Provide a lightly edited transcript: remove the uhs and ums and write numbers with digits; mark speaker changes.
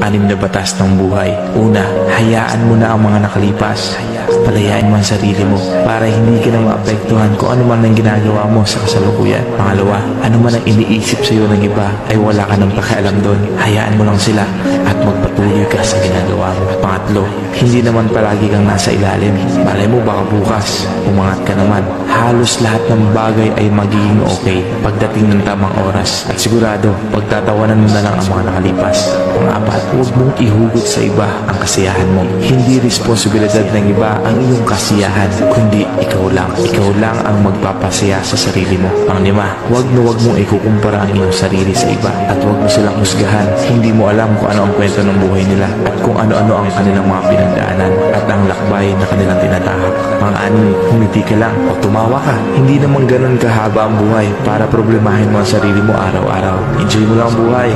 Speaker 1: anim na batas ng buhay. Una, hayaan mo na ang mga nakalipas. Palayain mo ang sarili mo para hindi ka na maapektuhan kung ano man ang ginagawa mo sa kasalukuyan. Pangalawa, ano man ang iniisip sa iyo ng iba ay wala ka nang pakialam doon. Hayaan mo lang sila at magpatuloy ka sa ginagawa mo. At pangatlo, hindi naman palagi kang nasa ilalim. Malay mo baka bukas, umangat ka naman. Halos lahat ng bagay ay magiging okay pagdating ng tamang oras. At sigurado, pagtatawanan mo na lang ang mga nakalipas. Pang-apat, huwag mong ihugot sa iba ang kasiyahan mo. Hindi responsibilidad ng iba ang iyong kasiyahan, kundi ikaw lang. Ikaw lang ang magpapasaya sa sarili mo. Pang-lima, huwag mong ikukumpara ang iyong sarili sa iba at huwag mo silang husgahan. Hindi mo alam kung ano ang kwento ng buhay nila at kung ano-ano ang kanilang mga pinagdaanan at ang lakbay na kanilang tinatahak. Pang-anim, humiti ka lang o tumawa ka. Hindi naman ganun kahaba ang buhay para problemahin mo ang sarili mo araw-araw. Enjoy mo lang ang buhay.